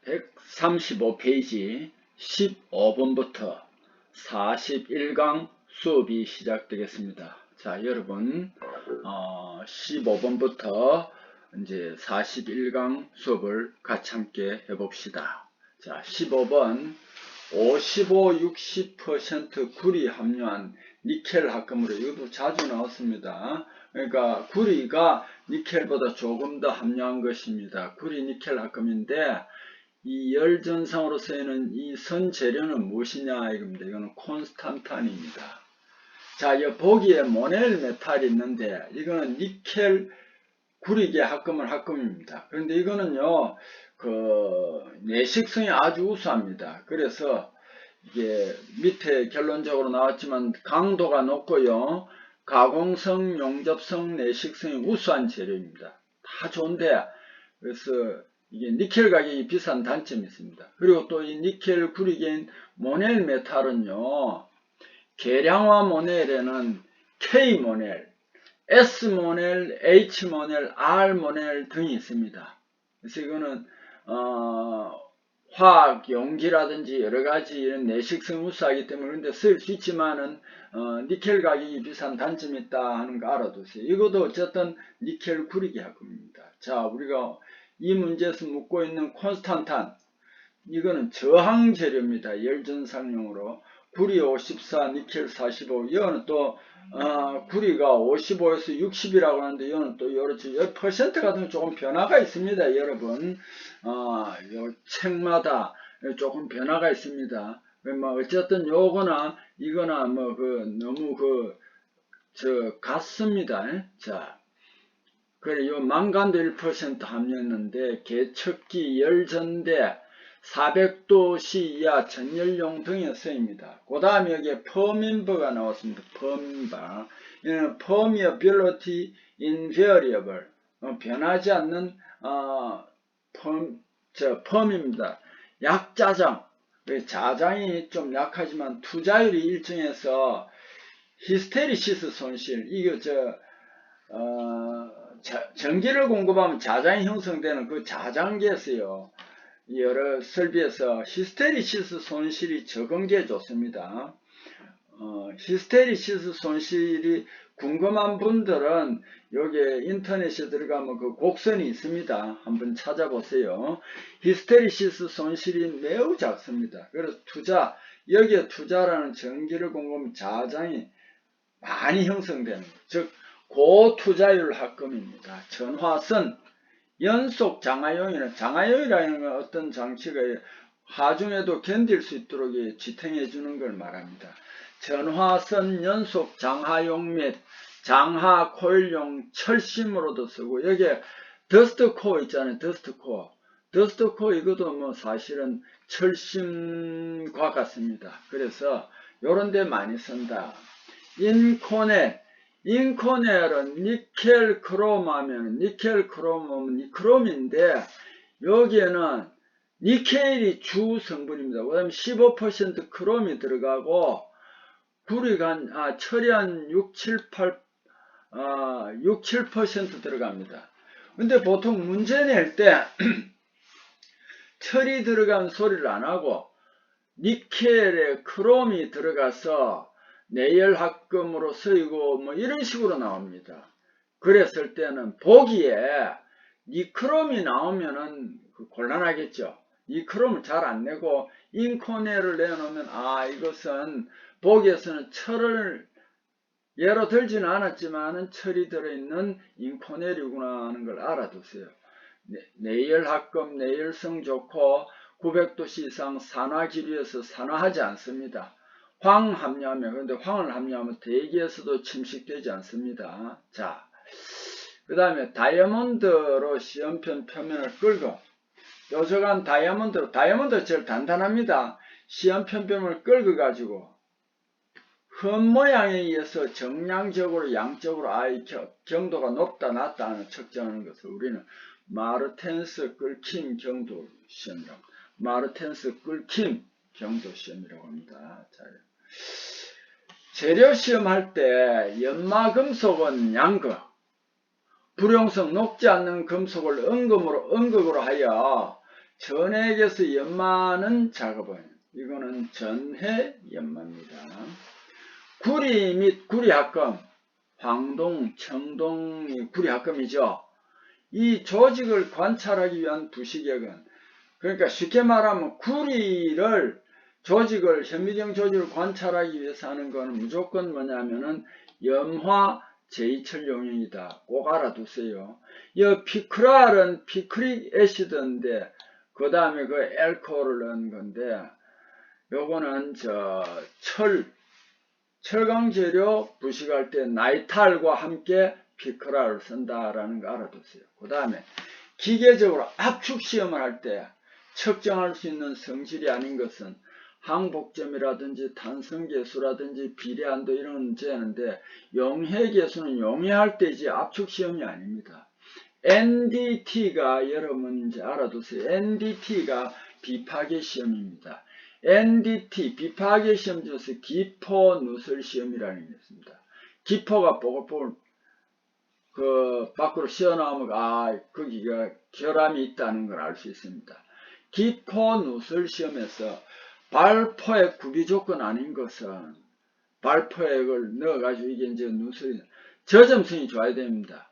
135페이지 15번부터 41강 수업이 시작되겠습니다. 자, 여러분 15번부터 이제 41강 수업을 같이 함께 해봅시다. 자, 15번 55-60% 구리 함유한 니켈 합금으로, 이것도 자주 나왔습니다. 그러니까 구리가 니켈보다 조금 더 함유한 것입니다. 구리 니켈 합금인데 이 열전상으로 쓰이는 이 선 재료는 무엇이냐 이겁니다. 이거는 콘스탄탄입니다. 자, 이 보기에 모넬 메탈이 있는데 이거는 니켈 구리계 합금입니다. 그런데 이거는요, 내식성이 아주 우수합니다. 그래서 이게 밑에 결론적으로 나왔지만 강도가 높고요, 가공성, 용접성, 내식성이 우수한 재료입니다. 다 좋은데, 그래서 이게 니켈 가격이 비싼 단점이 있습니다. 그리고 또 이 니켈 구리계인 모넬 메탈은요, 계량화 모넬에는 K 모넬, S 모넬, H 모넬, R 모넬 등이 있습니다. 그래서 이거는 화학 용기라든지 여러가지 이런 내식성 우수하기 때문에 그런데 쓸 수 있지만은 니켈 가격이 비싼 단점이 있다 하는 거 알아두세요. 이것도 어쨌든 니켈 구리계 합금입니다. 자, 우리가 이 문제에서 묻고 있는 콘스탄탄, 이거는 저항 재료입니다. 열전상용으로. 구리 54, 니켈 45. 이거는 또 구리가 55에서 60이라고 하는데 이거는 또 여러 퍼센트 같은 조금 변화가 있습니다. 여러분, 요 책마다 조금 변화가 있습니다. 뭐 어쨌든 요거나 이거나 뭐 너무 같습니다. 자, 그래, 요 망간도 1% 함유했는데 개척기 열전대 400도 C 이하 전열용 등에 쓰입니다. 그 다음에 여기에 퍼민버가 나왔습니다. 퍼민버. 이는 permeability invariable. 변하지 않는, 펌입니다. 약자장. 자장이 좀 약하지만 투자율이 일정해서 히스테리시스 손실. 이거 전기를 공급하면 자장이 형성되는 그 자장계에서요, 여러 설비에서 히스테리시스 손실이 적은 게 좋습니다. 히스테리시스 손실이 궁금한 분들은 여기에 인터넷에 들어가면 그 곡선이 있습니다. 한번 찾아보세요. 히스테리시스 손실이 매우 작습니다. 그래서 여기에 투자라는 전기를 공급하면 자장이 많이 형성되는 것, 즉 고투자율 합금입니다. 전화선, 연속 장하용이나, 장하용이라는 건 어떤 장치가 하중에도 견딜 수 있도록 지탱해 주는 걸 말합니다. 전화선 연속 장하용 및 장하 코일용 철심으로도 쓰고, 여기에 더스트 코어 있잖아요. 더스트 코어 이것도 뭐 사실은 철심과 같습니다. 그래서 요런 데 많이 쓴다. 인코넬은 니켈 크롬 하면 니켈 크롬은 크롬인데 여기에는 니켈이 주 성분입니다. 그 다음에 15% 크롬이 들어가고 구리가 철이 한 6-7% 들어갑니다. 근데 보통 문제 낼 때 철이 들어간 소리를 안 하고 니켈에 크롬이 들어가서 내열 합금으로 쓰이고 뭐 이런 식으로 나옵니다. 그랬을 때는 보기에 니크롬이 나오면은 곤란하겠죠. 니크롬을 잘 안 내고 인코넬을 내놓으면 이것은 보기에서는 철을 예로 들지는 않았지만은 철이 들어있는 인코넬이구나 하는 걸 알아두세요. 내열 합금, 내열성 좋고 900도씨 이상 산화 기류에서 산화하지 않습니다. 황 함유하면, 그런데 황을 함유하면 대기에서도 침식되지 않습니다. 자, 그 다음에 다이아몬드로 시험편 표면을 끌고, 요저간 다이아몬드가 제일 단단합니다. 시험편 표면을 끌고 가지고 흠 모양에 의해서 정량적으로 양적으로 경도가 높다 낮다 하는 측정하는 것을 우리는 마르텐스 끓김 경도 시험이라고, 마르텐스 끓김 경도 시험이라고 합니다. 자, 재료 시험할 때 연마금속은 양극, 불용성 녹지 않는 금속을 음극으로 하여 전액에서 연마하는 작업은 이거는 전해 연마입니다. 구리 및 구리합금, 황동, 청동이 구리합금이죠. 이 조직을 관찰하기 위한 부시격은, 그러니까 쉽게 말하면 구리를 조직을, 현미경 조직을 관찰하기 위해서 하는 거는 무조건 뭐냐면은 염화 제이철 용액이다. 꼭 알아두세요. 이 피크랄은 피크릭 애시드인데, 그 다음에 그 알코올을 넣은 건데, 요거는 철강 재료 부식할 때 나이탈과 함께 피크랄을 쓴다라는 거 알아두세요. 그 다음에 기계적으로 압축 시험을 할 때 측정할 수 있는 성질이 아닌 것은 항복점이라든지 탄성계수라든지 비례한도 이런 문제인데, 용해계수는 용해할 때지 압축 시험이 아닙니다. NDT가 여러분 이제 알아두세요. NDT가 비파괴 시험입니다. NDT 비파괴 시험 중에서 기포 누설 시험이라는 게 있습니다. 기포가 뽀글뽀글 그 밖으로 새어나오면 거기가 결함이 있다는 걸 알 수 있습니다. 기포 누설 시험에서 발포액 구비 조건 아닌 것은 발포액을 넣어가지고 이게 이제 누설이 저점성이 좋아야 됩니다.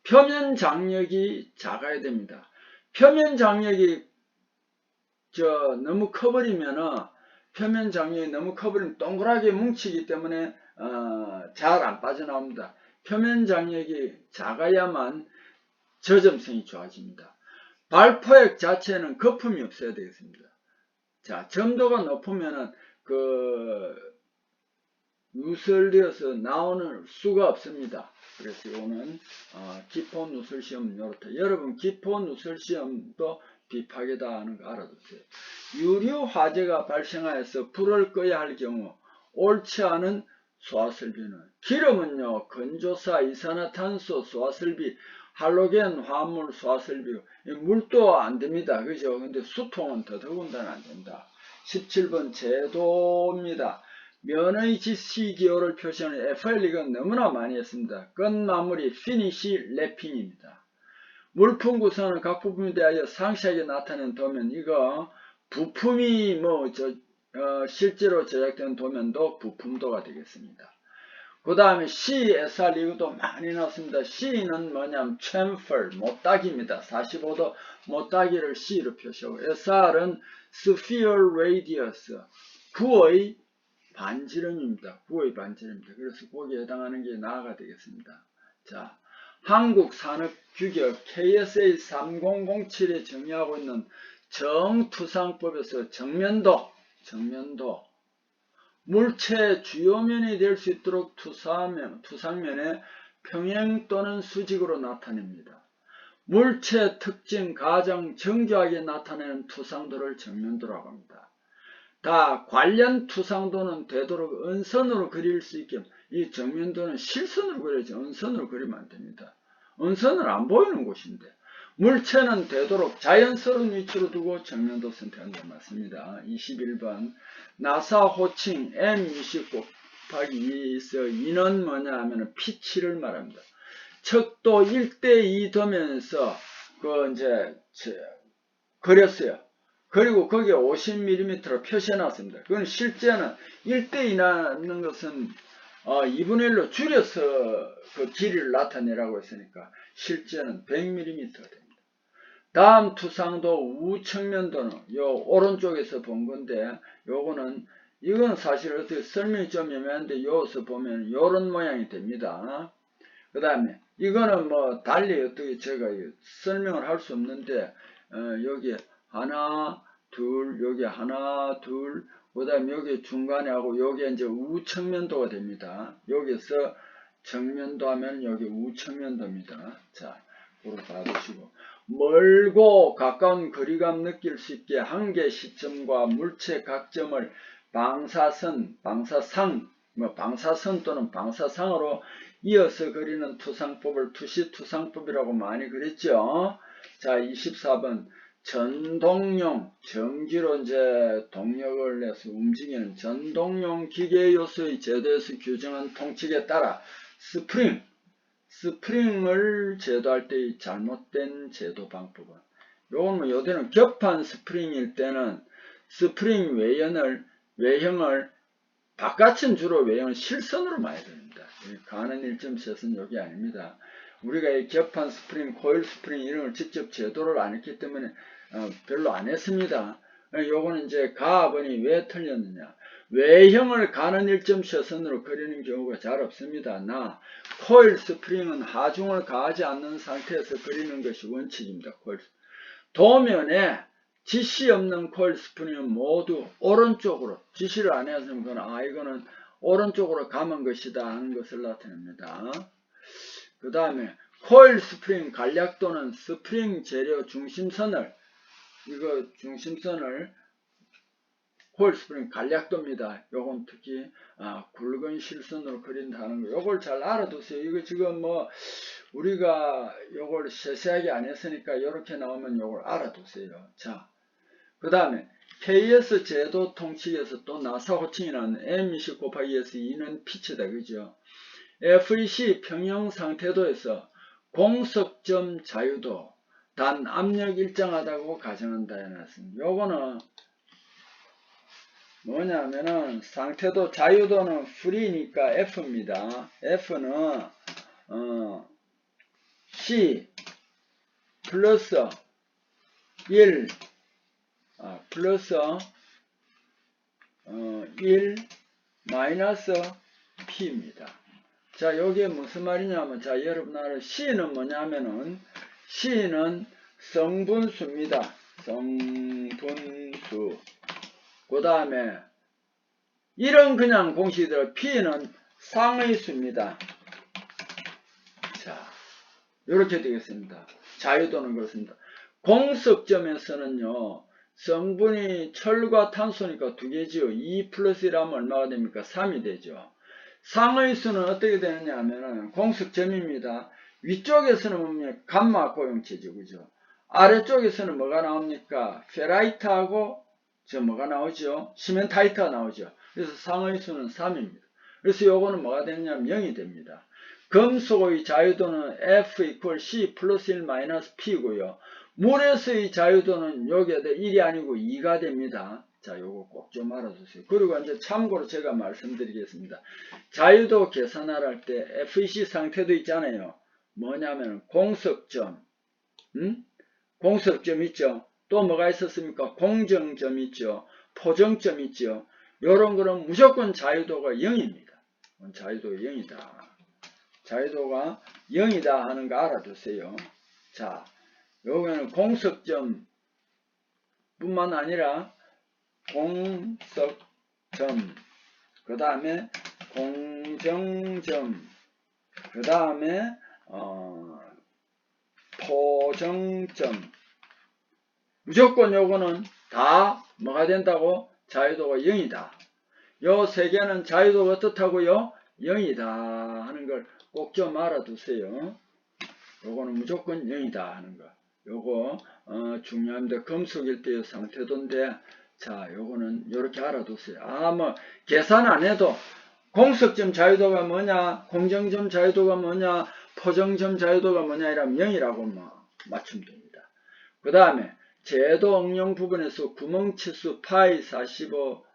표면 장력이 작아야 됩니다. 표면 장력이 너무 커버리면은, 표면 장력이 너무 커버리면 동그랗게 뭉치기 때문에 잘 안 빠져나옵니다. 표면 장력이 작아야만 저점성이 좋아집니다. 발포액 자체는 거품이 없어야 되겠습니다. 자, 점도가 높으면은 누설되어서 나오는 수가 없습니다. 그래서 이거는 기포 누설 시험 이렇다. 여러분 기포 누설 시험도 비파괴다 하는 거 알아두세요. 유류 화재가 발생하여서 불을 꺼야 할 경우 옳지 않은 소화설비는, 기름은요 건조사, 이산화탄소 소화설비, 할로겐 화합물 소화설비, 물도 안 됩니다. 그죠? 근데 수통은 더더군다나 안 된다. 17번 제도입니다. 면의 지시 기호를 표시하는 FL, 이건 너무나 많이 했습니다. 끝마무리 피니시 랩핑입니다. 물품 구성은 각 부품에 대하여 상세하게 나타낸 도면, 이거 부품이 실제로 제작된 도면도 부품도가 되겠습니다. 그 다음에 CSR, 이것도 많이 나왔습니다. C는 뭐냐면 chamfer, 못따기입니다. 45도 못따기를 C로 표시하고, SR은 sphere radius, 구의 반지름입니다. 구의 반지름입니다. 그래서 거기에 해당하는 게 나아가 되겠습니다. 자, 한국산업규격 KSA 3007에 정의하고 있는 정투상법에서 정면도 물체 주요면이 될 수 있도록 투상면에 평행 또는 수직으로 나타냅니다. 물체 특징 가장 정교하게 나타내는 투상도를 정면도라고 합니다. 다 관련 투상도는 되도록 은선으로 그릴 수 있게, 이 정면도는 실선으로 그려야지 은선으로 그리면 안 됩니다. 은선은 안 보이는 곳인데, 물체는 되도록 자연스러운 위치로 두고 정면도 선택하는 게 맞습니다. 21번 나사 호칭 M20 곱하기 2에 있어 2는 뭐냐 하면 피치를 말합니다. 척도 1:2 도면에서 그렸어요. 그리고 거기에 50mm로 표시해 놨습니다. 그건 실제는 1:2 나는 것은 2분의 1로 줄여서 그 길이를 나타내라고 했으니까 실제는 100mm가 됩니다. 다음 투상도 우측면도는 요 오른쪽에서 본 건데, 이거는 사실 어떻게 설명이 좀 애매한데, 여기서 보면 요런 모양이 됩니다. 그 다음에 이거는 달리 어떻게 제가 설명을 할 수 없는데, 여기 하나 둘, 여기 하나 둘, 그 다음에 여기 중간에 하고 여기 이제 우측면도가 됩니다. 여기서 정면도 하면 여기 우측면도입니다. 자, 그걸 봐두시고, 멀고 가까운 거리감 느낄 수 있게 한계 시점과 물체 각점을 방사선 또는 방사상으로 이어서 그리는 투상법을 투시투상법이라고 많이 그랬죠. 자, 24번 전동용, 전기로 이제 동력을 내서 움직이는 전동용 기계 요소의 제도에서 규정한 통칙에 따라 스프링을 제도할 때의 잘못된 제도 방법은 요건 뭐 요대는 겹한 스프링일 때는 스프링 외형을 바깥은 주로 외형을 실선으로 많이 됩니다. 가는 1.셋은 여기 아닙니다. 우리가 이 겹한 스프링, 코일 스프링 이런 걸 직접 제도를 안 했기 때문에 별로 안 했습니다. 요거는 이제 가압원이 왜 틀렸느냐. 외형을 가는 1.셋선으로 그리는 경우가 잘 없습니다. 코일 스프링은 하중을 가하지 않는 상태에서 그리는 것이 원칙입니다. 도면에 지시 없는 코일 스프링은 모두 오른쪽으로, 지시를 안 해서는 이거는 오른쪽으로 감은 것이다 하는 것을 나타냅니다. 그 다음에 코일 스프링 간략도는 스프링 재료 중심선을 코일 스프링 간략도입니다. 요건 특히 굵은 실선으로 그린다는 거, 요걸 잘 알아두세요. 이거 지금 뭐 우리가 요걸 세세하게 안 했으니까 이렇게 나오면 요걸 알아두세요. 자, 그 다음에 KS 제도 통칙에서 또 나사 호칭이 나오는 M20 곱하기 S 2는 피치다. 그죠? FEC 평형 상태도에서 공석점 자유도 단 압력 일정하다고 가정한다 해놨습니다. 요거는 뭐냐면은 상태도 자유도는 프리니까 F입니다. F는 C 플러스 1 플러스 1 마이너스 P입니다. 자, 요게 무슨 말이냐면, 자, 여러분 알아요. C는 뭐냐면은, C는 성분수입니다. 성분수. 그 다음에, 이런 그냥 공식이더라도 P는 상의수입니다. 자, 요렇게 되겠습니다. 자유도는 그렇습니다. 공석점에서는요, 성분이 철과 탄소니까 두 개지요. 2 플러스 1하면 얼마가 됩니까? 3이 되죠. 상의수는 어떻게 되느냐 하면은 공석점입니다. 위쪽에서는 뭡니까? 감마 고용체죠. 그죠? 아래쪽에서는 뭐가 나옵니까? 페라이트하고 뭐가 나오죠? 시멘타이트가 나오죠. 그래서 상의수는 3입니다. 그래서 요거는 뭐가 되느냐면 0이 됩니다. 금속의 자유도는 F 이퀄 C 플러스 1 마이너스 P고요. 물에서의 자유도는 요게 1이 아니고 2가 됩니다. 자, 요거 꼭 좀 알아두세요. 그리고 이제 참고로 제가 말씀드리겠습니다. 자유도 계산할 때 FEC 상태도 있잖아요. 뭐냐면 공석점, 공석점 있죠. 또 뭐가 있었습니까? 공정점 있죠. 포정점 있죠. 요런 거는 무조건 자유도가 0입니다. 자유도가 0이다. 자유도가 0이다 하는 거 알아두세요. 자, 여기는 공석점 뿐만 아니라 공석점, 그 다음에 공정점, 그 다음에 포정점, 무조건 요거는 다 뭐가 된다고? 자유도가 0이다. 요 세 개는 자유도가 어떻다고요? 0이다 하는 걸 꼭 좀 알아두세요. 요거는 무조건 0이다 하는 거. 요거 중요합니다. 금속일 때의 상태도인데, 자, 요거는 요렇게 알아두세요. 뭐 계산 안 해도 공석점 자유도가 뭐냐, 공정점 자유도가 뭐냐, 포정점 자유도가 뭐냐 이러면 0이라고 맞추면 됩니다. 그 다음에 제도 응용 부분에서 구멍 치수 파이 45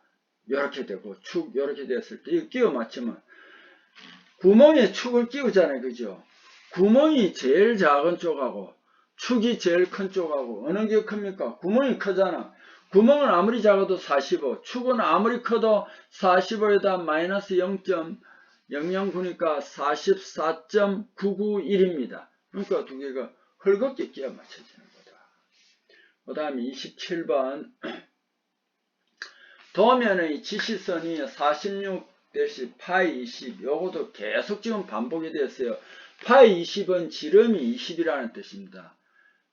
요렇게 되고 축 요렇게 됐을 때 이거 끼워 맞추면 구멍에 축을 끼우잖아요. 그죠? 구멍이 제일 작은 쪽하고 축이 제일 큰 쪽하고 어느 게 큽니까? 구멍이 크잖아. 구멍은 아무리 작아도 45, 축은 아무리 커도 45에다 마이너스 0.009니까 44.991입니다. 그러니까 두 개가 헐겁게 끼워 맞춰지는 거다. 그 다음에 27번 도면의 지시선이 46 대시 파이 20, 요것도 계속 지금 반복이 됐어요. 파이 20은 지름이 20이라는 뜻입니다.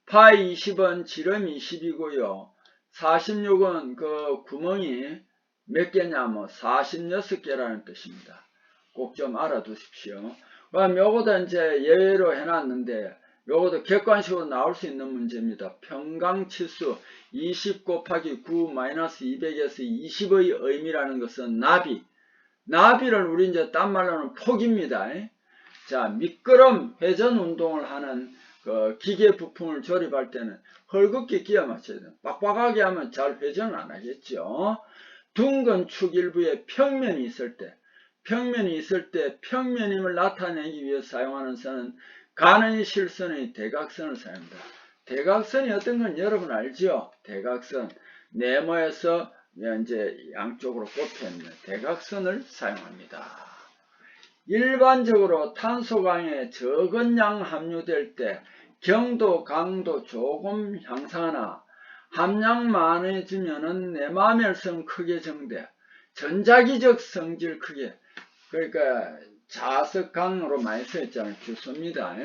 파이 20은 지름이 20이고요. 46은 그 구멍이 몇 개냐면 46개라는 뜻입니다. 꼭 좀 알아두십시오. 그럼 요것도 이제 예외로 해놨는데 요것도 객관식으로 나올 수 있는 문제입니다. 평강치수 20 곱하기 9 마이너스 200에서 20의 의미라는 것은 나비를 우리 이제 딴 말로는 폭입니다. 자, 미끄럼 회전 운동을 하는 그 기계 부품을 조립할 때는 헐겁게 끼워 맞춰야 돼요. 빡빡하게 하면 잘 회전을 안 하겠죠. 둥근 축 일부에 평면이 있을 때 평면임을 나타내기 위해 사용하는 선은 가는 실선의 대각선을 사용합니다. 대각선이 어떤 건 여러분 알죠? 대각선 네모에서 이제 양쪽으로 꼽혀 있는 대각선을 사용합니다. 일반적으로 탄소강에 적은 양 함유될 때 경도, 강도 조금 향상하나 함량 많아지면은 내마멸성 크게 정대, 전자기적 성질 크게, 그러니까 자석강으로 많이 쓰였잖아요. 규소입니다.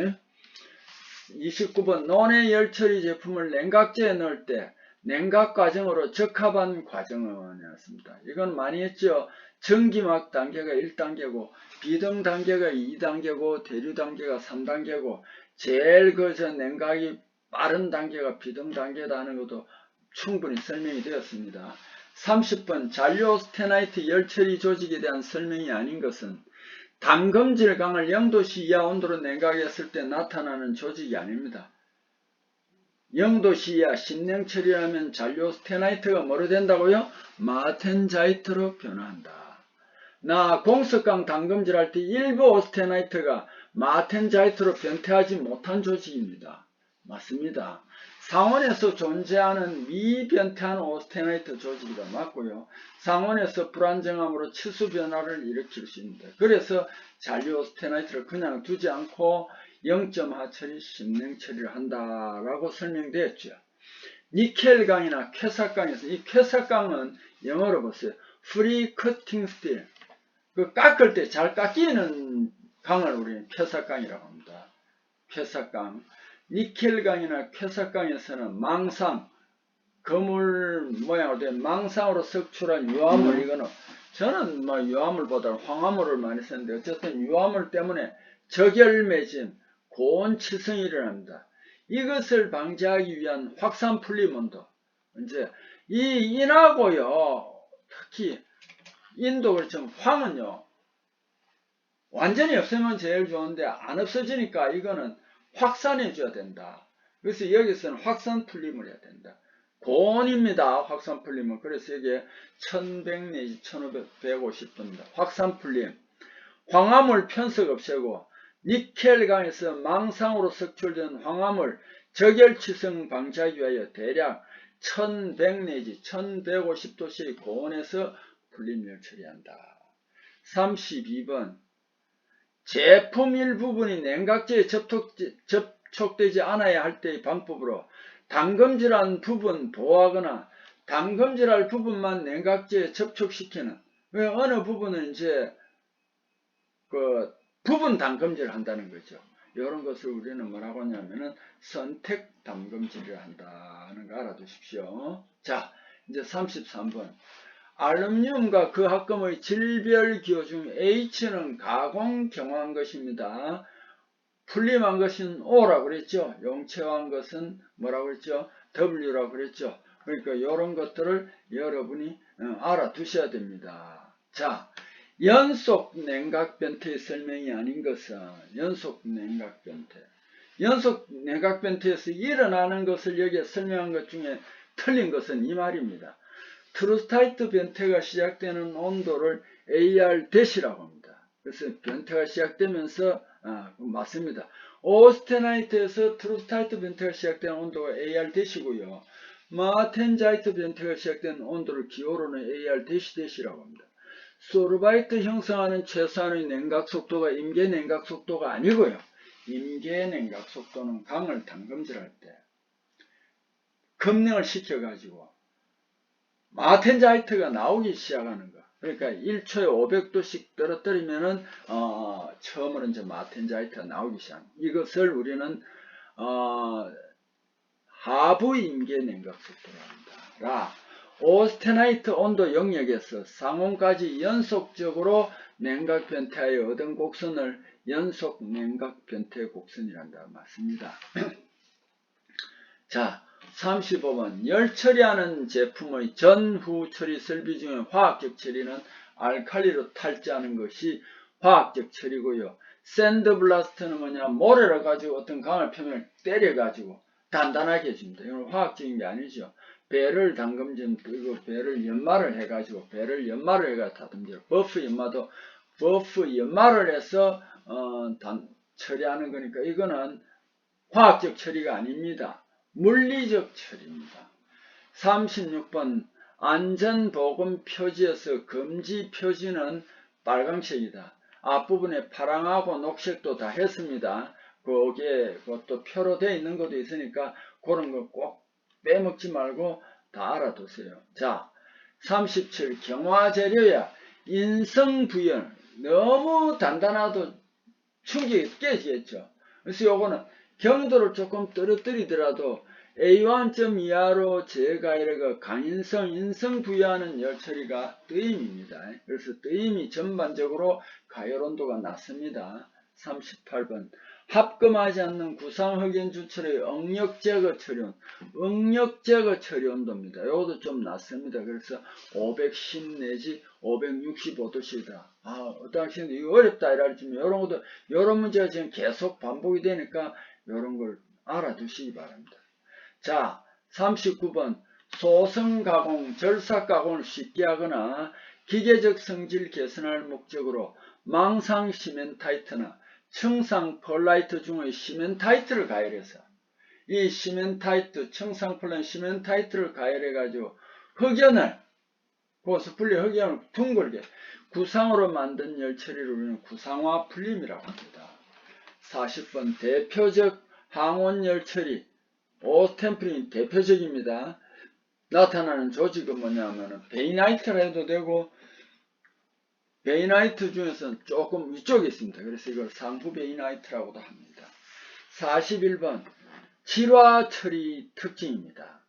29번 논의 열처리 제품을 냉각제에 넣을 때 냉각 과정으로 적합한 과정이었습니다. 이건 많이 했죠. 전기막 단계가 1단계고 비등 단계가 2단계고 대류 단계가 3단계고 제일 저 냉각이 빠른 단계가 비등 단계다 하는 것도 충분히 설명이 되었습니다. 30번 잔류오스테나이트 열처리 조직에 대한 설명이 아닌 것은 담금질 강을 0도씨 이하 온도로 냉각했을 때 나타나는 조직이 아닙니다. 0도씨 이하 신냉 처리하면 잔류오스테나이트가 뭐로 된다고요? 마텐자이트로 변화한다. 나 공석강 담금질할 때 일부 오스테나이트가 마텐자이트로 변태하지 못한 조직입니다. 맞습니다. 상온에서 존재하는 미변태한 오스테나이트 조직이다. 맞고요. 상온에서 불안정함으로 치수 변화를 일으킬 수 있습니다. 그래서 잔류 오스테나이트를 그냥 두지 않고 0.하 처리, 신냉 처리를 한다라고 설명되었죠. 니켈강이나 쾌삭강에서 이 쾌삭강은 영어로 보세요. 프리 커팅 스틸. 그 깎을 때 잘 깎이는 강을 우리는 쾌삭강이라고 합니다. 쾌삭강. 니켈강이나 쾌삭강에서는 망상, 거물 모양으로 된 망상으로 석출한 유화물, 이거는 저는 뭐 유화물보다 황화물을 많이 썼는데 어쨌든 유화물 때문에 적열매짐, 고온치성이 일어납니다. 이것을 방지하기 위한 확산 풀림온도, 이제 이 인하고요, 특히 인도 그렇죠. 황은요 완전히 없으면 제일 좋은데 안 없어지니까 이거는 확산해 줘야 된다. 그래서 여기서는 확산 풀림을 해야 된다. 고온입니다. 확산 풀림은. 그래서 이게 1100 내지 1550분입니다. 확산 풀림. 황화물 편석 없애고 니켈강에서 망상으로 석출된 황화물 적열치성 방지하기 위하여 대략 1100 내지 1150도씨의 고온에서 풀림을 처리한다. 32번 제품 일부분이 냉각제에 접촉되지 않아야 할 때의 방법으로 담금질한 부분 보호하거나 담금질할 부분만 냉각제에 접촉시키는, 어느 부분은 이제 그 부분 담금질을 한다는 거죠. 이런 것을 우리는 뭐라고 하냐면은 선택 담금질을 한다는 거 알아두십시오. 자, 이제 33번. 알루미늄과 그 합금의 질별 기호 중 H는 가공 경화한 것입니다. 풀림한 것은 O라고 그랬죠. 용체화한 것은 뭐라고 그랬죠? W라고 그랬죠. 그러니까 이런 것들을 여러분이 알아두셔야 됩니다. 자, 연속 냉각 변태의 설명이 아닌 것은 연속 냉각 변태. 연속 냉각 변태에서 일어나는 것을 여기에 설명한 것 중에 틀린 것은 이 말입니다. 트루스타이트 변태가 시작되는 온도를 AR-라고 합니다. 그래서 변태가 시작되면서 맞습니다. 오스테나이트에서 트루스타이트 변태가 시작되는 온도가 AR-고요. 마텐자이트 변태가 시작되는 온도를 기호로는 AR-라고 합니다. 소르바이트 형성하는 최소한의 냉각 속도가 임계 냉각 속도가 아니고요. 임계 냉각 속도는 강을 담금질할 때 급냉을 시켜가지고 마텐자이트가 나오기 시작하는 거. 그러니까 1초에 500도씩 떨어뜨리면은 처음으로 이제 마텐자이트가 나오기 시작합니다. 이것을 우리는 하부 임계 냉각 속도로 합니다. 오스테나이트 온도 영역에서 상온까지 연속적으로 냉각 변태하여 얻은 곡선을 연속 냉각 변태 곡선이란다. 맞습니다. 자, 35번 열 처리하는 제품의 전후 처리 설비 중에 화학적 처리는 알칼리로 탈지하는 것이 화학적 처리고요. 샌드블라스트는 뭐냐, 모래를 가지고 어떤 강을 표면을 때려가지고 단단하게 해줍니다. 이건 화학적인 게 아니죠. 배를 담금질, 그리고 배를 연마를 해가지고, 배를 연마를 해가지고 다듬죠. 버프 연마를 해서, 처리하는 거니까, 이거는 화학적 처리가 아닙니다. 물리적 처리입니다. 36번, 안전보건 표지에서 금지 표지는 빨강색이다. 앞부분에 파랑하고 녹색도 다 했습니다. 그것도 표로 되어 있는 것도 있으니까 그런 거 꼭 빼먹지 말고 다 알아두세요. 자, 37 경화재료야 인성부연 너무 단단하도 충격이 깨지겠죠. 그래서 요거는 경도를 조금 떨어뜨리더라도 A1점 이하로 제가이래가 강인성, 인성 부여하는 열처리가 뜨임입니다. 그래서 뜨임이 전반적으로 가열온도가 낮습니다. 38번 합금하지 않는 구상흑연 주철의 응력 제거 처리온, 응력 제거 처리 온도입니다. 이것도 좀 낮습니다. 그래서 510 내지 565도씨다. 어떤 학생도 이거 어렵다 이러지만 이런 것도 이런 문제가 지금 계속 반복이 되니까 이런 걸 알아두시기 바랍니다. 자, 39번 소성 가공, 절삭 가공을 쉽게 하거나 기계적 성질 개선할 목적으로 망상 시멘타이트나 청상 펄라이트 중의 시멘타이트를 가열해서 이 시멘타이트, 청상 펄라이트 시멘타이트를 가열해가지고 흑연을 그것을 분리 흑연을 둥글게 구상으로 만든 열처리를 우리는 구상화 풀림이라고 합니다. 40번 대표적 항원 열처리 오스템프린 대표적입니다. 나타나는 조직은 뭐냐면은 베이나이트라 해도 되고 베이나이트 중에서는 조금 위쪽에 있습니다. 그래서 이걸 상부 베이나이트라고도 합니다. 41번 질화 처리 특징입니다.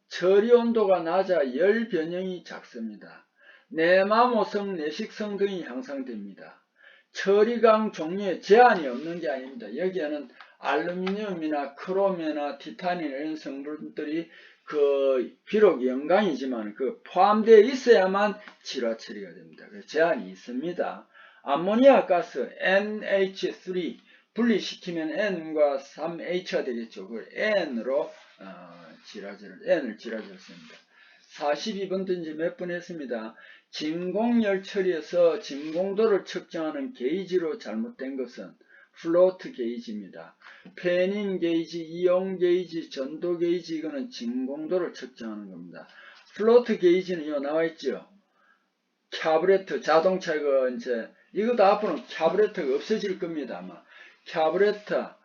처리 온도가 낮아 열 변형이 작습니다. 내마모성, 내식성 등이 향상됩니다. 처리강 종류에 제한이 없는 게 아닙니다. 여기에는 알루미늄이나 크롬이나 티타늄 이런 성분들이 비록 연강이지만 포함되어 있어야만 질화 처리가 됩니다. 제한이 있습니다. 암모니아 가스 NH3 분리시키면 N과 3H가 되겠죠. 그걸 N으로 N을 질화졌습니다. 42번도 이제 몇 번 했습니다. 진공열 처리에서 진공도를 측정하는 게이지로 잘못된 것은 플로트 게이지입니다. 패닝 게이지, 이온 게이지, 전도 게이지 이거는 진공도를 측정하는 겁니다. 플로트 게이지는 이거 나와 있죠. 캬브레터 자동차 이것도 앞으로는 캬브레터가 없어질 겁니다. 아마 캬브레터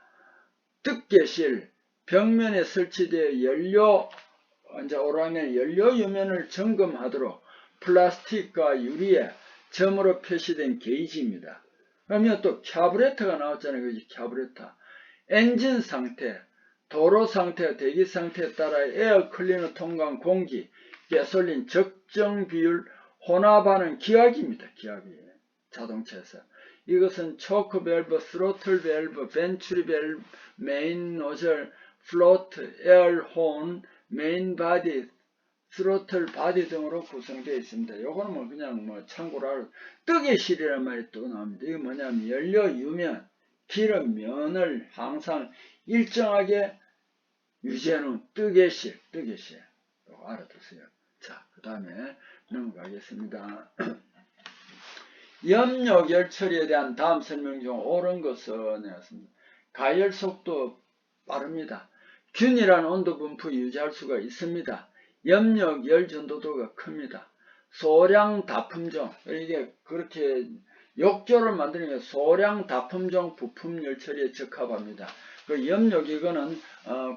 득개실 벽면에 설치되어 연료 오라면 연료 유면을 점검하도록 플라스틱과 유리에 점으로 표시된 게이지입니다. 그러면 또 캬브레터가 나왔잖아요. 그지? 캬브레터. 엔진 상태, 도로 상태, 대기 상태에 따라 에어 클리너 통과한 공기, 가솔린 적정 비율 혼합하는 기압입니다. 기압이 자동차에서. 이것은 초크 밸브, 스로틀 밸브, 벤츄리 밸브, 메인 노즐, 플로트, 에어 혼, 메인 바디, 스로틀 바디 등으로 구성되어 있습니다. 요거는 그냥 참고로 알아. 뜨개실이라는 말이 또 나옵니다. 이게 뭐냐면 연료 유면, 기름 면을 항상 일정하게 유지하는 뜨개실. 요거 알아두세요. 자, 그 다음에 넘어가겠습니다. 염료열 처리에 대한 다음 설명 중 옳은 것은 내었습니다. 가열 속도 빠릅니다. 균일한 온도 분포 유지할 수가 있습니다. 염력 열 전도도가 큽니다. 소량 다품종, 이게 그렇게 욕조를 만드는 게 소량 다품종 부품 열 처리에 적합합니다. 그 염력 이거는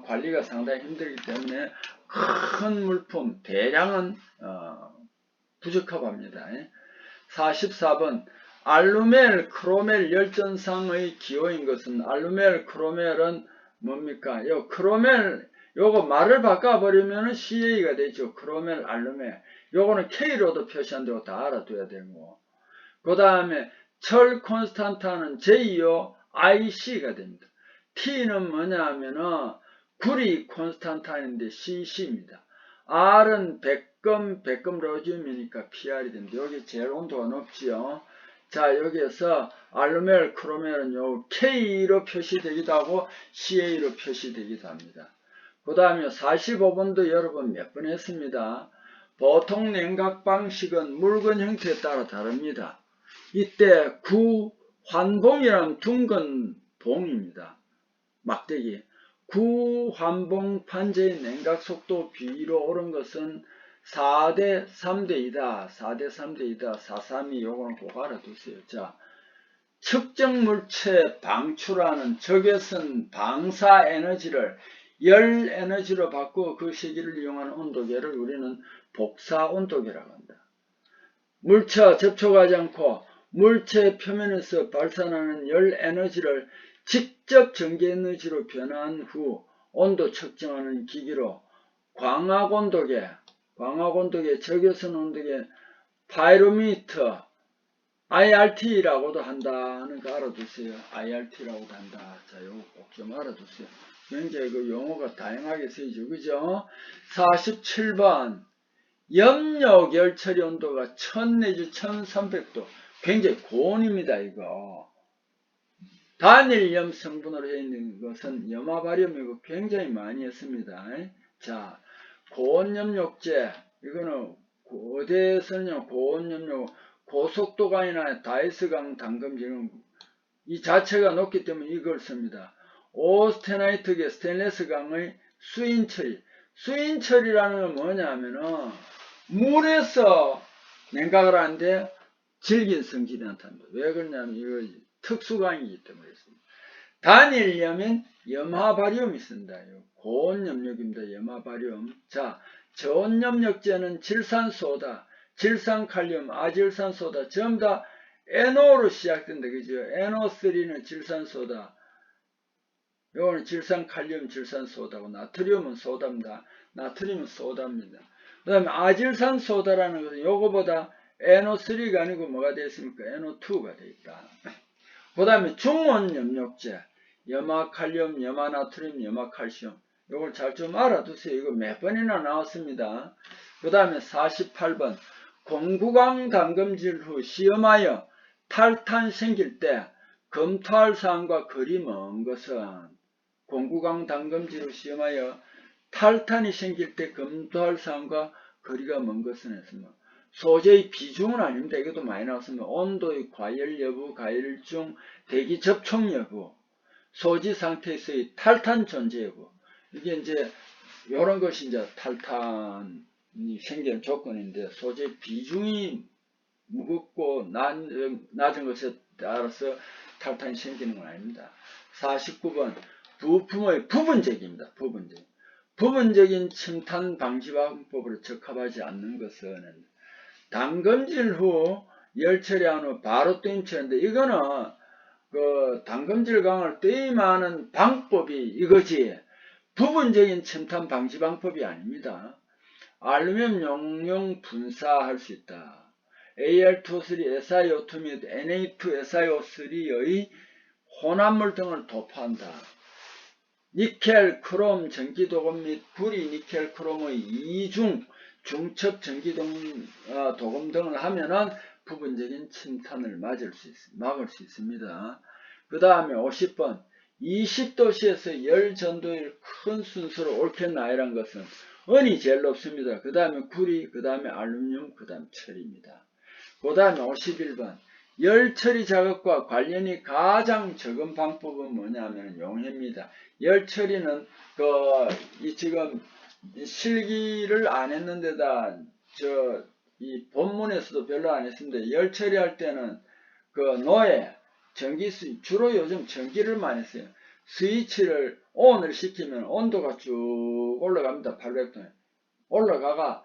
관리가 상당히 힘들기 때문에 큰 물품 대량은 부적합합니다. 44번 알루멜, 크로멜 열전상의 기호인 것은 알루멜, 크로멜은 뭡니까? 요 크로멜 요거 말을 바꿔버리면 CA가 되죠. 크로멜, 알루멜. 요거는 K로도 표시한다고 다 알아둬야 되고. 그 다음에 철 콘스탄타는 JO, IC가 됩니다. T는 뭐냐 하면은 구리 콘스탄타인데 CC입니다. R은 백금 로지움이니까 PR이 됩니다. 여기 제일 온도가 높지요. 자, 여기에서 알루멜, 크로멜은 요 K로 표시되기도 하고 CA로 표시되기도 합니다. 그 다음에 45번도 여러분 몇 번 했습니다. 보통 냉각 방식은 물건 형태에 따라 다릅니다. 이때 구환봉이란 둥근 봉입니다. 막대기. 구환봉 판재의 냉각 속도 비로 오른 것은 4대 3대2다. 4대 3대2다. 432 요거는 꼭 알아두세요. 자, 측정 물체 방출하는 적외선 방사 에너지를 열 에너지로 바꾸어 그 시기를 이용하는 온도계를 우리는 복사 온도계라고 한다. 물체와 접촉하지 않고 물체 표면에서 발산하는 열 에너지를 직접 전기 에너지로 변화한 후 온도 측정하는 기기로 광학온도계, 적외선 온도계, 파이로미터, IRT라고도 한다는 거 알아두세요. IRT라고도 한다. 자, 요거 꼭 좀 알아두세요. 굉장히 그 용어가 다양하게 쓰이죠. 그죠? 47번. 염료 결처리 온도가 1000 내지 1300도. 굉장히 고온입니다, 이거. 단일염 성분으로 되어 있는 것은 염화바리움이고 굉장히 많이 했습니다. 자, 고온염료제. 이거는 고대에서는 고온염료, 고속도강이나 다이스강 담금질은 이 자체가 높기 때문에 이걸 씁니다. 오스테나이트계 스테인레스강의 수인처리. 수인처리라는 건 뭐냐면은 물에서 냉각을 하는데 질긴 성질이 나타납니다. 왜 그러냐면 이거 특수강이기 때문에 그렇습니다. 단일염인 염화바리움이 쓴다. 고온염력입니다. 염화바리움. 자, 저온염력제는 질산소다, 질산칼륨, 아질산소다. 전부 다 NO로 시작된다. 그죠? NO3는 질산소다. 요거는 질산칼륨, 질산소다고, 나트륨은 소다입니다. 나트륨은 소다입니다. 그 다음에 아질산소다라는 것은 요거보다 NO3가 아니고 뭐가 되어 있습니까? NO2가 되어 있다. 그 다음에 중원염력제, 염화칼륨, 염화나트륨, 염화칼슘. 요걸 잘 좀 알아두세요. 이거 몇 번이나 나왔습니다. 그 다음에 48번. 공구강 담금질 후 시험하여 탈탄 생길 때 검토할 사항과 거리 먼 것은, 공구강 담금질 후 시험하여 탈탄이 생길 때 검토할 사항과 거리가 먼 것은 했습니다. 소재의 비중은 아닙니다. 이것도 많이 나왔습니다. 온도의 과열 여부, 가열중, 대기 접촉 여부, 소지 상태에서의 탈탄 존재 여부. 이게 이제 이런 것이 이제 탈탄이 생기는 조건인데, 소재 비중이 무겁고 낮은 것에 따라서 탈탄이 생기는 건 아닙니다. 49번 부품의 부분적입니다. 부분적인 침탄 방지 방법으로 적합하지 않는 것은, 담금질 후 열 처리한 후 바로 뜨임 처리인데, 이거는 그 담금질 강을 뜨임하는 방법이 이거지 부분적인 침탄 방지 방법이 아닙니다. 알루미늄 용융 분사할 수 있다. Al2O3, SiO2 및 Na2, SiO3의 혼합물 등을 도포한다. 니켈, 크롬, 전기도금 및 구리, 니켈, 크롬의 이중, 중첩 전기도금 등을 하면은 부분적인 침탄을 막을 수 있습니다. 그 다음에 50번. 20도씨에서 열 전도율 큰 순서로 옳게 나열한 것은 은이 제일 높습니다. 그 다음에 구리, 그 다음에 알루미늄, 그 다음 철입니다. 그 다음에 51번. 열 처리 작업과 관련이 가장 적은 방법은 뭐냐면 용해입니다. 열 처리는 지금 실기를 안 했는데다 이 본문에서도 별로 안 했습니다. 열 처리할 때는 노예 주로 요즘 전기를 많이 써요. 스위치를 ON을 시키면 온도가 쭉 올라갑니다. 800도에 올라가가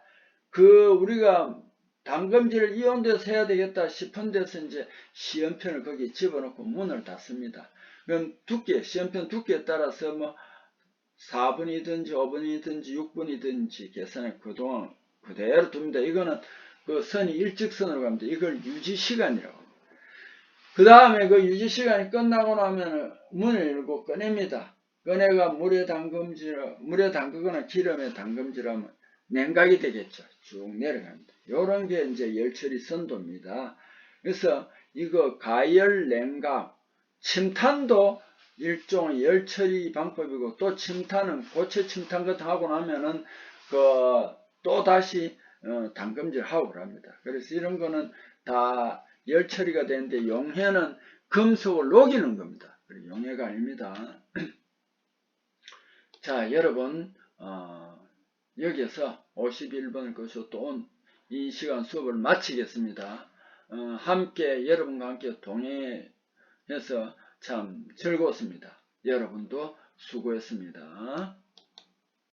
우리가 담금질을 이 온도에서 해야 되겠다 싶은 데서 이제 시험편을 거기 집어넣고 문을 닫습니다. 그럼 시험편 두께에 따라서 뭐 4분이든지 5분이든지 6분이든지 계산해 그동안 그대로 둡니다. 이거는 그 선이 일직선으로 갑니다. 이걸 유지시간이라고 합니다. 그 다음에 그 유지시간이 끝나고 나면 문을 열고 꺼냅니다. 꺼내가 물에 담그거나 기름에 담금질하면 냉각이 되겠죠. 쭉 내려갑니다. 요런 게 이제 열처리 선도입니다. 그래서 이거 가열 냉각, 침탄도 일종의 열 처리 방법이고, 또 침탄은 고체 침탄 같은 거 하고 나면은 또 다시 담금질 하고 그럽니다. 그래서 이런 거는 다 열 처리가 되는데, 용해는 금속을 녹이는 겁니다. 용해가 아닙니다. 자, 여러분 여기서 51번을 거쳐 또 이 시간 수업을 마치겠습니다. 여러분과 함께 동행해서 참 즐거웠습니다. 여러분도 수고했습니다.